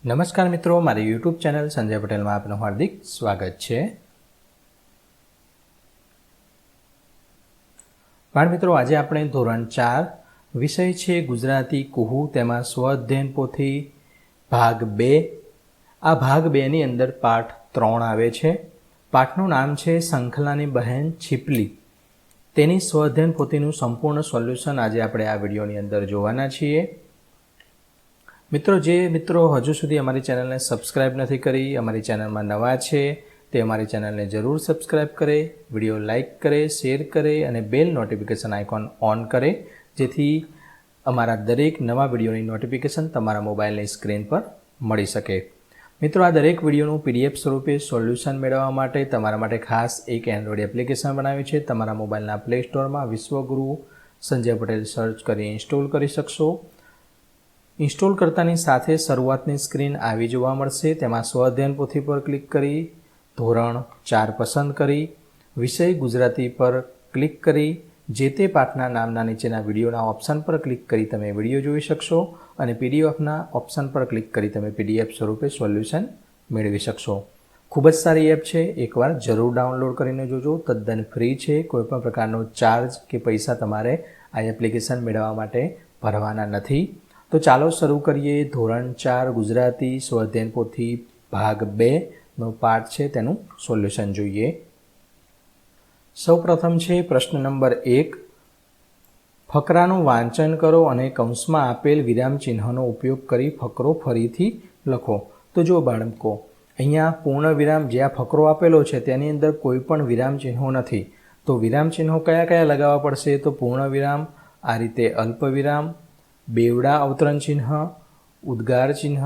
નમસ્કાર મિત્રો, મારી યુટ્યુબ ચેનલ સંજય પટેલમાં આપનું હાર્દિક સ્વાગત છે। બાળ મિત્રો, આજે આપણે ધોરણ 4 વિષય છે ગુજરાતી કુહુ તેમાં સ્વઅધ્યયન પોથી ભાગ 2। આ ભાગ 2 ની અંદર પાઠ 3 આવે છે। પાઠનું નામ છે શંખલાની બહેન છીપલી। તેની સ્વઅધ્યયન પોથીનું સંપૂર્ણ સોલ્યુશન આજે આપણે આ વિડીયોની અંદર જોવાના છીએ। મિત્રો, જે મિત્રો હજુ સુધી અમારી ચેનલને સબસ્ક્રાઇબ નથી કરી, અમારી ચેનલમાં નવા છે, તે અમારી ચેનલને જરૂર સબસ્ક્રાઇબ કરે, વિડીયો લાઇક કરે, શેર કરે અને બેલ નોટિફિકેશન આઇકોન ઓન કરે, જેથી અમારા દરેક નવા વિડીયોની નોટિફિકેશન તમારા મોબાઈલની સ્ક્રીન પર મળી શકે। મિત્રો, આ દરેક વિડીયોનું PDF સ્વરૂપે સોલ્યુશન મેળવવા માટે તમારા માટે ખાસ એક એન્ડ્રોઇડ એપ્લિકેશન બનાવી છે। તમારા મોબાઈલના પ્લે સ્ટોરમાં વિશ્વગુરુ સંજય પટેલ સર્ચ કરી ઇન્સ્ટોલ કરી શકશો। ઇન્સ્ટોલ કરતાની સાથે શરૂઆતની સ્ક્રીન આવી જોવા મળશે। તેમાં સ્વઅધ્યયન પોથી પર ક્લિક કરી ધોરણ 4 પસંદ કરી વિષય ગુજરાતી પર ક્લિક કરી જે તે પાઠના નામના નીચેના વિડીયોના ઓપ્શન પર ક્લિક કરી તમે વિડીયો જોઈ શકશો અને PDFના ઓપ્શન પર ક્લિક કરી તમે PDF સ્વરૂપે સોલ્યુશન મેળવી શકશો। ખૂબ જ સારી એપ છે, એકવાર જરૂર ડાઉનલોડ કરીને જોજો। તદ્દન ફ્રી છે, કોઈપણ પ્રકારનો ચાર્જ કે પૈસા તમારે આ એપ્લિકેશન મેળવવા માટે ભરવાના નથી। તો ચાલો શરૂ કરીએ। ધોરણ 4 ગુજરાતી સ્વઅધ્યયન પોથી ભાગ 2નો પાઠ છે તેનું સોલ્યુશન જોઈએ। સૌપ્રથમ છે પ્રશ્ન નંબર 1। ફકરાનું વાંચન કરો અને કૌંસમાં આપેલ વિરામ ચિહ્નનો ઉપયોગ કરી ફકરો ફરીથી લખો। તો જો બાળકો, અહીંયા પૂર્ણ વિરામ જે આ ફકરો આપેલો છે તેની અંદર કોઈ પણ વિરામ ચિહ્નો નથી। તો વિરામ ચિહ્નો કયા કયા લગાવવા પડશે? તો પૂર્ણ વિરામ, આ રીતે અલ્પ વિરામ, બેવડા અવતરણ ચિહ્ન, ઉદ્ગાર ચિહ્ન,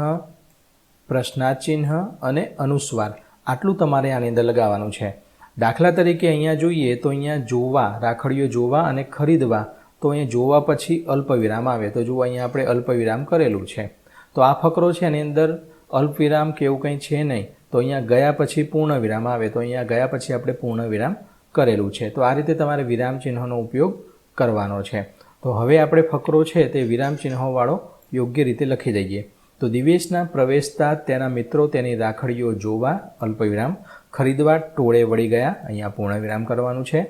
પ્રશ્નાર્થ ચિહ્ન અને અનુસ્વાર, આટલું તમારે આની અંદર લગાવવાનું છે। દાખલા તરીકે અહીંયા જોઈએ તો અહીંયા જોવા, રાખડીઓ જોવા અને ખરીદવા, તો અહીંયા જોવા પછી અલ્પ વિરામ આવે। તો જુઓ, અહીંયા આપણે અલ્પ વિરામ કરેલું છે। તો આ ફકરો છે એની અંદર અલ્પ વિરામ કે એવું કંઈ છે નહીં। તો અહીંયા ગયા પછી પૂર્ણ વિરામ આવે, તો અહીંયા ગયા પછી આપણે પૂર્ણ વિરામ કરેલું છે। તો આ રીતે તમારે વિરામ ચિહ્નનો ઉપયોગ કરવાનો છે। તો હવે આપણે ફકરો છે તે વિરામ ચિહ્નોવાળો યોગ્ય રીતે લખી દઈએ। તો દિવેશના પ્રવેશતા તેના મિત્રો તેની રાખડીઓ જોવા, અલ્પ વિરામ, ખરીદવા ટોળે વળી ગયા, અહીંયા પૂર્ણ વિરામ કરવાનું છે।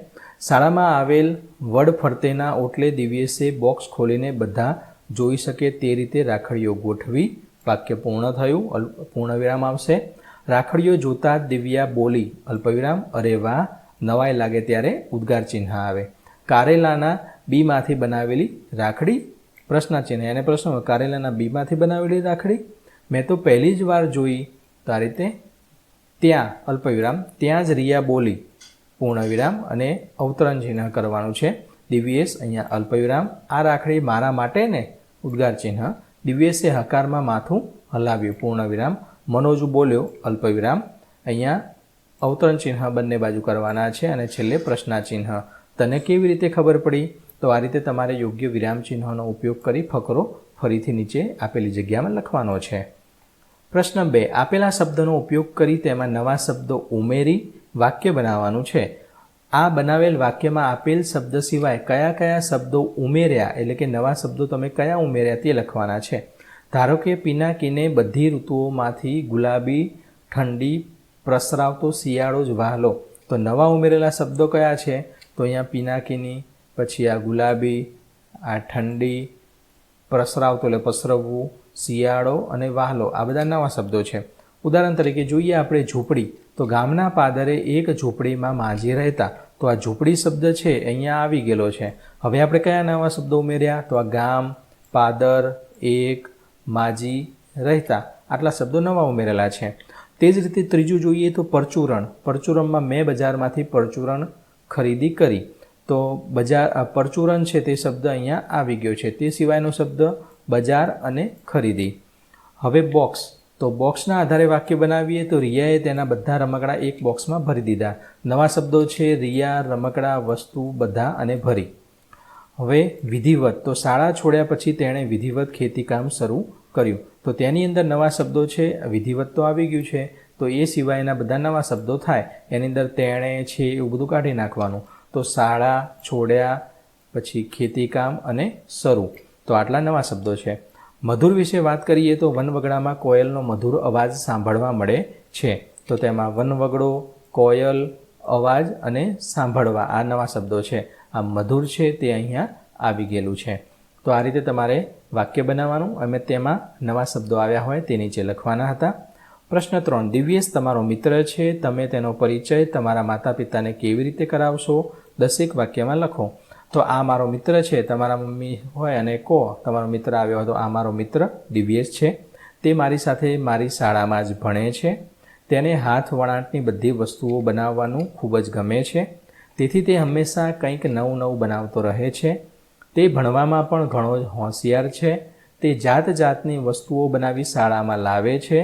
શાળામાં આવેલ વડ ફરતેના ઓટલે દિવ્યેશે બોક્સ ખોલીને બધા જોઈ શકે તે રીતે રાખડીઓ ગોઠવી, વાક્ય પૂર્ણ થયું, પૂર્ણ વિરામ આવશે। રાખડીઓ જોતા દિવ્યા બોલી, અલ્પ વિરામ, અરે વાહ, નવાઈ લાગે ત્યારે ઉદ્ગાર ચિહ્ન આવે। કારેલાના બીમાંથી બનાવેલી રાખડી, પ્રશ્નાર્થ ચિહ્ન, એને પ્રશ્ન, કારેલાના બીમાંથી બનાવેલી રાખડી મેં તો પહેલી જ વાર જોઈ। તો આ રીતે ત્યાં, અલ્પ વિરામ, ત્યાં જ રિયા બોલી, પૂર્ણ વિરામ અને અવતરણ ચિહ્ન કરવાનું છે। દિવ્યેશ, અહીંયા અલ્પ વિરામ, આ રાખડી મારા માટે ને, ઉદ્ગાર ચિહ્ન, દિવ્યેશે હકારમાં માથું હલાવ્યું, પૂર્ણ વિરામ, મનોજ બોલ્યો, અલ્પ વિરામ, અહીંયા અવતરણ ચિહ્ન બંને બાજુ કરવાના છે અને છેલ્લે પ્રશ્નાર્થ ચિહ્ન। તને કેવી રીતે ખબર પડી? તો આ રીતે તમારે યોગ્ય વિરામ ચિહ્નોનો ઉપયોગ કરી ફકરો ફરીથી નીચે આપેલી જગ્યામાં લખવાનો છે। પ્રશ્ન 2। આપેલા શબ્દનો ઉપયોગ કરી તેમાં નવા શબ્દો ઉમેરી વાક્ય બનાવવાનું છે। આ બનાવેલ વાક્યમાં આપેલ શબ્દ સિવાય કયા કયા શબ્દો ઉમેર્યા, એટલે કે નવા શબ્દો તમે કયા ઉમેર્યા તે લખવાના છે। ધારો કે પિનાકીને બધી ઋતુઓમાંથી ગુલાબી ઠંડી પ્રસરાવતો શિયાળો જ વહાલો, તો નવા ઉમેરેલા શબ્દો કયા છે? તો અહીંયા પિનાકીની, પછી આ ગુલાબી, આ ઠંડી, પ્રસરાવતો એટલે પસરવવું, શિયાળો અને વહાલો, આ બધા નવા શબ્દો છે। ઉદાહરણ તરીકે જોઈએ આપણે ઝૂંપડી, તો ગામના પાદરે એક ઝૂંપડીમાં માજી રહેતા, તો આ ઝૂંપડી શબ્દ છે અહીંયા આવી ગયેલો છે। હવે આપણે કયા નવા શબ્દો ઉમેર્યા? તો આ ગામ, પાદર, એક, માજી, રહેતા, આટલા શબ્દો નવા ઉમેરેલા છે। તે જ રીતે ત્રીજું જોઈએ તો પરચુરણ, પરચુરણમાં મેં બજારમાંથી પરચુરણ ખરીદી કરી, તો પરચુરણ છે તે શબ્દ અહીંયા આવી ગયો છે। તે સિવાયનો શબ્દ બજાર અને ખરીદી। હવે બોક્સ, તો બોક્સના આધારે વાક્ય બનાવીએ તો રિયાએ તેના બધા રમકડા એક બોક્સમાં ભરી દીધા। નવા શબ્દો છે રિયા, રમકડા, વસ્તુ, બધા અને ભરી। હવે વિધિવત, તો શાળા છોડ્યા પછી તેણે વિધિવત ખેતીકામ શરૂ કર્યું, તો તેની અંદર નવા શબ્દો છે, વિધિવત તો આવી ગયું છે, તો એ સિવાયના બધા નવા શબ્દો થાય, એની અંદર તેણે છે એવું બધું કાઢી નાખવાનું। તો શાળા છોડ્યા, પછી ખેતીકામ અને શરૂ, તો આટલા નવા શબ્દો છે। મધુર વિશે વાત કરીએ તો વનવગડામાં કોયલનો મધુર અવાજ સાંભળવા મળે છે. તો તેમાં વનવગડો, કોયલ, અવાજ અને સાંભળવા આ નવા શબ્દો છે. આ મધુર છે તે અહીંયા આવી ગયેલું છે. તો આ રીતે તમારે વાક્ય બનાવવાનું અને તેમાં નવા શબ્દો આવ્યા હોય તે નીચે લખવાના હતા. પ્રશ્ન 3. દિવ્યેશ તમારો મિત્ર છે. તમે તેનો પરિચય તમારા માતા પિતાને કેવી રીતે કરાવશો? 10 વાક્યમાં લખો. તો આ મારો મિત્ર છે. તમારા મમ્મી હોય અને કહો તમારો મિત્ર આવ્યો હોય તો આ મારો મિત્ર દિવ્યેશ છે. તે મારી સાથે મારી શાળામાં જ ભણે છે. તેને હાથ વણાટની બધી વસ્તુઓ બનાવવાનું ખૂબ જ ગમે છે. તેથી તે હંમેશા કંઈક નવું બનાવતો રહે છે. તે ભણવામાં પણ ઘણો જ હોશિયાર છે. તે જાતની વસ્તુઓ બનાવી શાળામાં લાવે છે.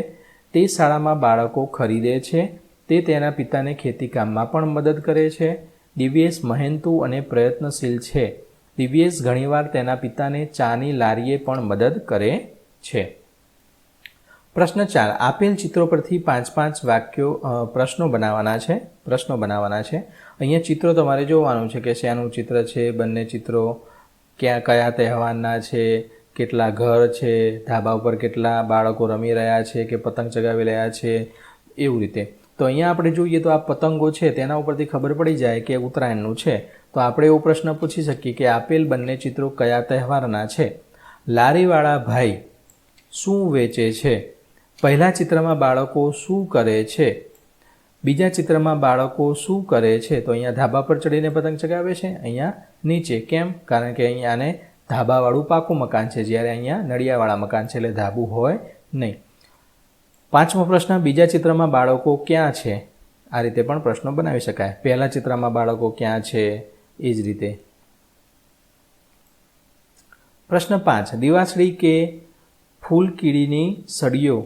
તે શાળામાં બાળકો ખરીદે છે. તે તેના પિતાને ખેતીકામમાં પણ મદદ કરે છે. દિવ્યેશ મહેનતુ અને પ્રયત્નશીલ છે. દિવ્યેશ ઘણીવાર તેના પિતાને ચાની લારીએ પણ મદદ કરે છે. પ્રશ્ન 4. આપેલ ચિત્રો પરથી 5 વાક્યો પ્રશ્નો બનાવવાના છે. અહીંયા ચિત્રો તમારે જોવાનું છે કે શેનું ચિત્ર છે, બંને ચિત્રો કયા તહેવારના છે, કેટલા ઘર છે, ધાબા ઉપર કેટલા બાળકો રમી રહ્યા છે કે પતંગ ચગાવી રહ્યા છે, એવું રીતે. તો અહીંયા આપણે જોઈએ તો આ પતંગો છે તેના ઉપરથી ખબર પડી જાય કે ઉત્તરાયણનું છે. તો આપણે એવો પ્રશ્ન પૂછી શકીએ કે આપેલ બંને ચિત્રો કયા તહેવારના છે? લારીવાળા ભાઈ શું વેચે છે? પહેલા ચિત્રમાં બાળકો શું કરે છે? બીજા ચિત્રમાં બાળકો શું કરે છે? તો અહીંયા ધાબા પર ચડીને પતંગ ચગાવે છે, અહીંયા નીચે. કેમ? કારણ કે અહીંયા આને ધાબાવાળું પાકું મકાન છે, જ્યારે અહીંયા નળિયાવાળા મકાન છે એટલે ધાબું હોય નહીં. 5મો પ્રશ્ન. બીજા ચિત્રમાં બાળકો ક્યાં છે? આ રીતે પણ પ્રશ્નો બનાવી શકાય. પહેલા ચિત્રમાં બાળકો ક્યાં છે? એ જ રીતે. પ્રશ્ન 5. દિવાસળી કે ફૂલકીડીની સળીઓ,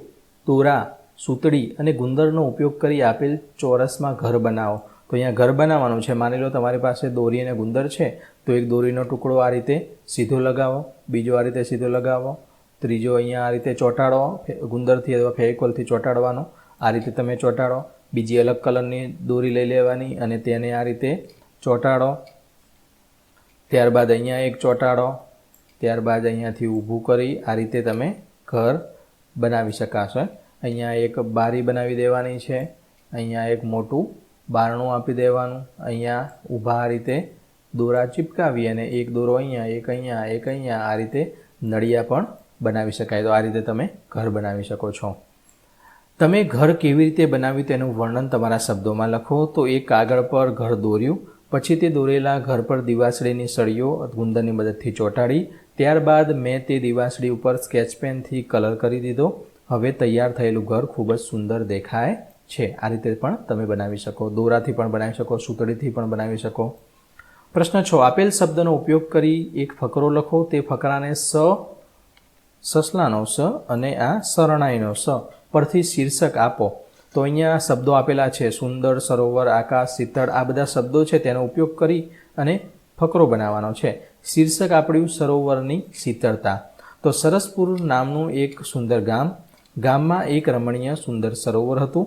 દોરા, સૂતળી અને ગુંદરનો ઉપયોગ કરી આપેલ ચોરસમાં ઘર બનાવો. તો અહીંયા ઘર બનાવવાનું છે. માની લો તમારી પાસે દોરી અને ગુંદર છે, તો એક દોરીનો ટુકડો આ રીતે સીધો લગાવો, બીજો આ રીતે સીધો લગાવો, ત્રીજો અહીંયા આ રીતે ચોંટાડો, ગુંદરથી અથવા ફેવિકોલથી ચોંટાડવાનો. આ રીતે તમે ચોંટાડો. બીજી અલગ કલરની દોરી લઈ લેવાની અને તેને આ રીતે ચોંટાડો. ત્યારબાદ અહીંયા એક ચોંટાડો. ત્યારબાદ અહીંયાથી ઊભું કરી આ રીતે તમે ઘર બનાવી શકાશે. અહીંયા એક બારી બનાવી દેવાની છે. અહીંયા એક મોટું બારણું આપી દેવાનું. અહીંયા ઊભા આ રીતે દોરા ચીપકાવી અને એક દોરો અહીંયા, એક અહીંયા, એક અહીંયા, આ રીતે નળિયા પણ બનાવી શકાય. તો આ રીતે તમે ઘર બનાવી શકો છો. તમે ઘર કેવી રીતે બનાવ્યું તેનું વર્ણન તમારા શબ્દોમાં લખો. તો એક કાગળ પર ઘર દોર્યું, પછી તે દોરેલા ઘર પર દિવાસળીની સળીઓ ગુંદરની મદદથી ચોંટાડી. ત્યારબાદ મેં તે દિવાસળી ઉપર સ્કેચ પેનથી કલર કરી દીધો. હવે તૈયાર થયેલું ઘર ખૂબ જ સુંદર દેખાય છે. આ રીતે પણ તમે બનાવી શકો. દોરાથી પણ બનાવી શકો, સૂતળીથી પણ બનાવી શકો. પ્રશ્ન 6. આપેલ શબ્દનો ઉપયોગ કરી એક ફકરો લખો. તે ફકરાને સસલાનો સ અને આ શરણાઈનો સ પરથી શીર્ષક આપો. તો અહીંયા શબ્દો આપેલા છે: સુંદર, સરોવર, આકાશ, શીતળ. આ બધા શબ્દો છે તેનો ઉપયોગ કરી અને ફકરો બનાવવાનો છે. શીર્ષક આપ્યું સરોવરની શીતળતા. તો સરસપુર નામનું એક સુંદર ગામમાં એક રમણીય સુંદર સરોવર હતું.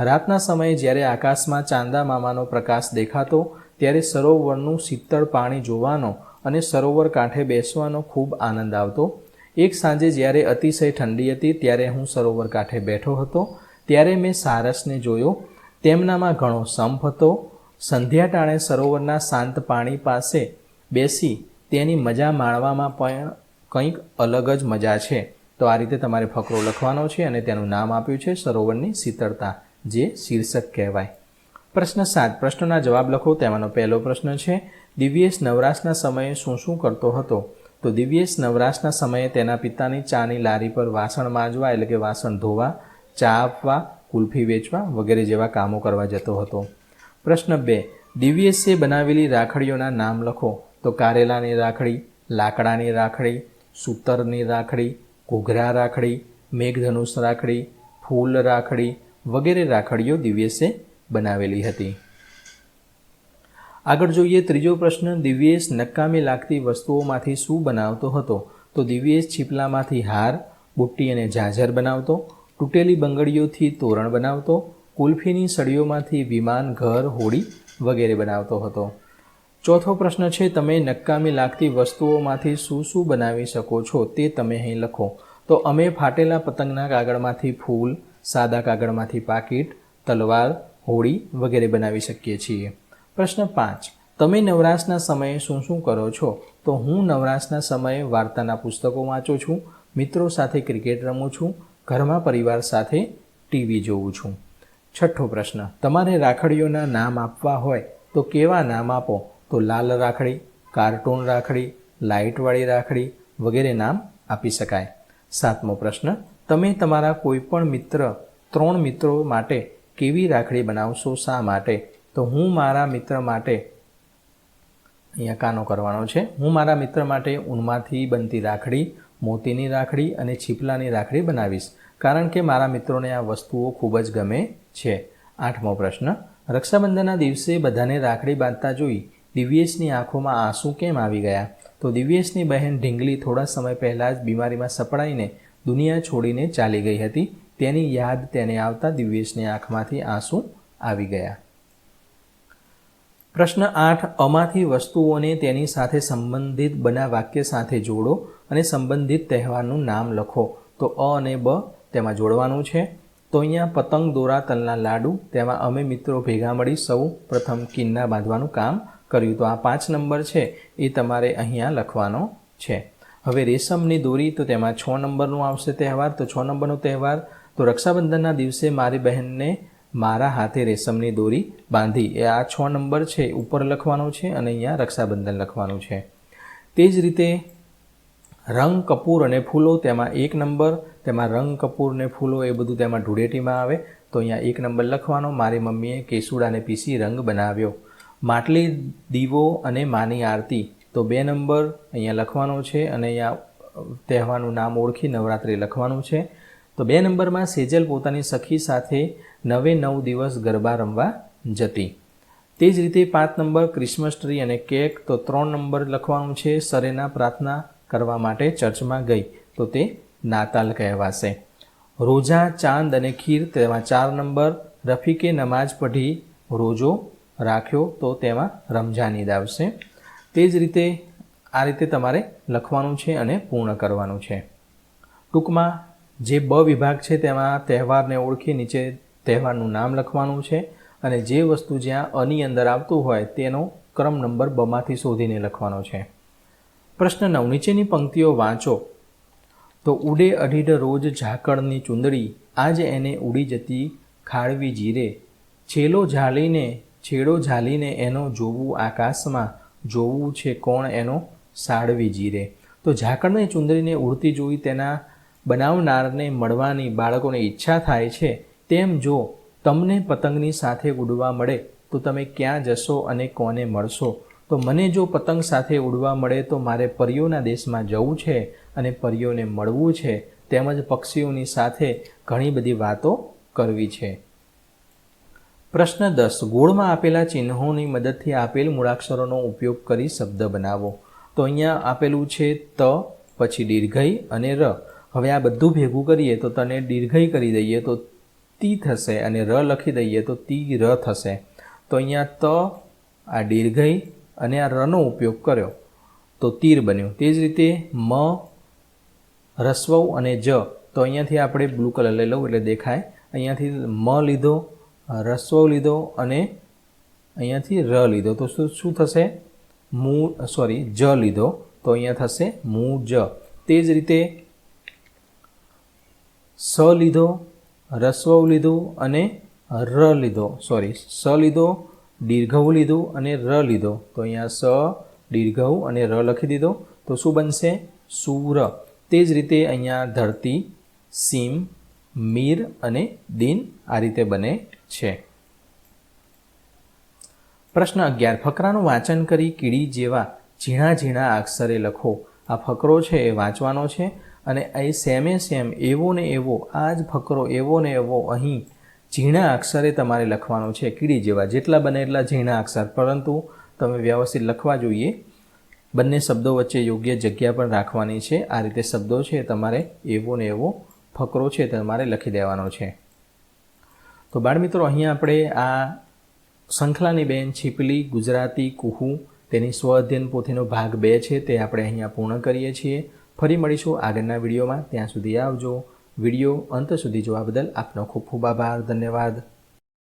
રાતના સમયે જ્યારે આકાશમાં ચાંદા મામાનો પ્રકાશ દેખાતો ત્યારે સરોવરનું શીતળ પાણી જોવાનો અને સરોવર કાંઠે બેસવાનો ખૂબ આનંદ આવતો. એક સાંજે જ્યારે અતિશય ઠંડી હતી ત્યારે હું સરોવર કાંઠે બેઠો હતો. ત્યારે મેં સારસને જોયો. તેમનામાં ઘણો સંપ હતો. સંધ્યા ટાણે સરોવરના શાંત પાણી પાસે બેસી તેની મજા માણવામાં પણ કંઈક અલગ જ મજા છે. તો આ રીતે તમારે ફકરો લખવાનો છે અને તેનું નામ આપ્યું છે સરોવરની શીતળતા, જે શીર્ષક કહેવાય. પ્રશ્ન 7. પ્રશ્નોના જવાબ લખો. તેમાંનો પહેલો પ્રશ્ન છે: દિવ્યેશ નવરાશના સમયે શું કરતો હતો? તો દિવ્યેશ નવરાશના સમયે તેના પિતાની ચાની લારી પર વાસણ માંજવા એટલે કે વાસણ ધોવા, ચા આપવા, કુલ્ફી વેચવા વગેરે જેવા કામો કરવા જતો હતો. પ્રશ્ન 2. દિવ્યેશે બનાવેલી રાખડીઓના નામ લખો. તો કારેલાની રાખડી, લાકડાની રાખડી, સૂતરની રાખડી, ઘૂઘરા રાખડી, મેઘધનુષ રાખડી, ફૂલ રાખડી વગેરે રાખડીઓ દિવ્યેશે બનાવેલી હતી. આગળ જોઈએ ત્રીજો પ્રશ્ન: દિવ્યેશ નકામી લાગતી વસ્તુઓમાંથી શું બનાવતો હતો? તો દિવ્યેશ છીપલામાંથી હાર, બુટ્ટી અને ઝાંઝર બનાવતો, તૂટેલી બંગડીઓથી તોરણ બનાવતો, કુલ્ફીની સળીઓમાંથી વિમાન, ઘર, હોડી વગેરે બનાવતો હતો. ચોથો પ્રશ્ન છે, તમે નકામી લાગતી વસ્તુઓમાંથી શું શું બનાવી શકો છો તે તમે અહીં લખો. તો અમે ફાટેલા પતંગના કાગળમાંથી ફૂલ, સાદા કાગળમાંથી પાકીટ, તલવાર, હોડી વગેરે બનાવી શકીએ છીએ. પ્રશ્ન 5, તમે નવરાશના સમયે શું શું કરો છો? તો હું નવરાશના સમયે વાર્તાના પુસ્તકો વાંચું છું, મિત્રો સાથે ક્રિકેટ રમું છું, ઘરમાં પરિવાર સાથે ટીવી જોઉં છું. છઠ્ઠો પ્રશ્ન, તમારે રાખડીઓના નામ આપવા હોય તો કેવા નામ આપો? તો લાલ રાખડી, કાર્ટૂન રાખડી, લાઇટવાળી રાખડી વગેરે નામ આપી શકાય. સાતમો પ્રશ્ન, તમે તમારા કોઈપણ 3 મિત્રો માટે કેવી રાખડી બનાવશો, શા માટે? તો હું મારા મિત્ર માટે, અહીંયા કાનો કરવાનો છે, હું મારા મિત્ર માટે ઊનમાંથી બનતી રાખડી, મોતીની રાખડી અને છીપલાની રાખડી બનાવીશ, કારણ કે મારા મિત્રોને આ વસ્તુઓ ખૂબ જ ગમે છે. આઠમો પ્રશ્ન, રક્ષાબંધનના દિવસે બધાને રાખડી બાંધતા જોઈ દિવ્યેશની આંખોમાં આંસુ કેમ આવી ગયા? તો દિવ્યેશની બહેન ઢીંગલી થોડા સમય પહેલાં જ બીમારીમાં સપડાઈને દુનિયા છોડીને ચાલી ગઈ હતી. તેની યાદ તેને આવતા દિવ્યેશની આંખમાંથી આંસુ આવી ગયા. પ્રશ્ન 8, અમાંથી વસ્તુઓને તેની સાથે સંબંધિત બના વાક્ય સાથે જોડો અને સંબંધિત તહેવારનું નામ લખો. તો અ અને બ તેમાં જોડવાનું છે. તો અહીંયા પતંગ, દોરા, તલના લાડુ, તેમાં અમે મિત્રો ભેગા મળી સૌ પ્રથમ કિન્ના બાંધવાનું કામ કર્યું. તો આ 5 નંબર છે એ તમારે અહીંયા લખવાનો છે. હવે રેશમની દોરી, તો તેમાં 6 નંબરનું આવશે તહેવાર. તો 6 નંબરનો તહેવાર, તો રક્ષાબંધનના દિવસે મારી બહેનને મારા હાથે રેશમની દોરી બાંધી, એ આ 6 નંબર છે ઉપર લખવાનો છે અને અહીંયા રક્ષાબંધન લખવાનું છે. તે જ રીતે રંગ, કપૂર અને ફૂલો, તેમાં 1 નંબર, તેમાં રંગ, કપૂર ને ફૂલો એ બધું તેમાં ધૂળેટીમાં આવે. તો અહીંયા 1 નંબર લખવાનો. મારી મમ્મીએ કેસુડાને પીસી રંગ બનાવ્યો. માટલી, દીવો અને માની આરતી, તો 2 નંબર અહીંયા લખવાનો છે અને અહીંયા તહેવારનું નામ ઓળખી નવરાત્રિ લખવાનું છે. તો 2 નંબરમાં સેજલ પોતાની સખી સાથે 9 દિવસ ગરબા રમવા જતી. તે જ રીતે 5 નંબર ક્રિસમસ ટ્રી અને કેક, તો 3 નંબર લખવાનું છે. સરેના પ્રાર્થના કરવા માટે ચર્ચમાં ગઈ, તો તે નાતાલ કહેવાશે. રોજા, ચાંદ અને ખીર, તેમાં 4 નંબર. રફીકે નમાઝ પઢી, રોજો રાખ્યો, તો તેમાં રમઝાન ઈદ આવશે. તે જ રીતે આ રીતે તમારે લખવાનું છે અને પૂર્ણ કરવાનું છે. ટૂંકમાં જે બ વિભાગ છે તેમાં તહેવારને ઓળખી નીચે તહેવારનું નામ લખવાનું છે અને જે વસ્તુ જ્યાં અની અંદર આવતું હોય તેનો ક્રમ નંબર બમાંથી શોધીને લખવાનો છે. પ્રશ્ન 9, નીચેની પંક્તિઓ વાંચો. તો ઉડે અઢીડ રોજ ઝાકળની ચૂંદડી, આજ એને ઉડી જતી ખાળવી જીરે, છેડો ઝાલીને એનો જોવું આકાશમાં, જોવું છે કોણ એનો સાડવી જીરે. તો ઝાકળની ચૂંદડીને ઉડતી જોઈ તેના બનાવનારને મળવાની બાળકોને ઈચ્છા થાય છે. તેમ જો તમને પતંગની સાથે ઉડવા મળે તો તમે ક્યાં જશો અને કોને મળશો? તો મને જો પતંગ સાથે ઉડવા મળે તો મારે પરીઓના દેશમાં જવું છે અને પરીઓને મળવું છે, તેમજ પક્ષીઓની સાથે ઘણી બધી વાતો કરવી છે. પ્રશ્ન 10, ગોળમાં આપેલા ચિહ્નોની મદદથી આપેલ મૂળાક્ષરોનો ઉપયોગ કરી શબ્દ બનાવો. તો અહીંયા આપેલું છે ત, પછી દીર્ઘઈ અને ર. હવે આ બધું ભેગું કરીએ તો તને દીર્ઘઈ કરી દઈએ તો તી થશે અને ર લખી દઈએ તો તી ર થશે. તો અહીંયા ત, આ દીર્ઘઈ અને આ રનો ઉપયોગ કર્યો તો તીર બન્યું. તે જ રીતે મ, રસ્વઉ અને જ, તો અહીંયાથી આપણે બ્લુ કલર લઈ લઉં એટલે દેખાય. અહીંયાથી મ લીધો, રસ્વઉ લીધો અને અહીંયાથી ર લીધો, તો શું થશે? જ લીધો, તો અહીંયા થશે મૂ જ. તે જ રીતે સ લીધો, રસ્વઉ લીધું અને ર લીધો, સ લીધો, દીર્ઘઉ લીધું અને ર લીધો, તો અહીંયા સ, દીર્ઘઉ અને ર લખી દીધો, તો શું બનશે? સૂર. તે જ રીતે અહીંયા ધરતી, સીમ, મીર અને દિન આ રીતે બને છે. પ્રશ્ન 11, ફકરાનું વાંચન કરી કીડી જેવા ઝીણા ઝીણા અક્ષરે લખો. આ ફકરો છે એ વાંચવાનો છે અને એ સેમે સેમ એવો ને એવો આ જ ફકરો એવો ને એવો અહીં ઝીણા અક્ષરે તમારે લખવાનો છે. કીડી જેવા, જેટલા બને એટલા ઝીણા અક્ષર, પરંતુ તમે વ્યવસ્થિત લખવા જોઈએ. બંને શબ્દો વચ્ચે યોગ્ય જગ્યા પણ રાખવાની છે. આ રીતે શબ્દો છે તમારે એવો ને એવો ફકરો છે તમારે લખી દેવાનો છે. તો બાળમિત્રો, અહીંયા આપણે આ શંખલાની બેન, છીપલી, ગુજરાતી, કુહુ તેની સ્વ અધ્યયન પોથીનો ભાગ 2 છે તે આપણે અહીંયા પૂર્ણ કરીએ છીએ. ફરી મળીશું આગળના વિડીયોમાં. ત્યાં સુધી આવજો. વિડીયો અંત સુધી જોવા બદલ આપનો ખૂબ ખૂબ આભાર. ધન્યવાદ.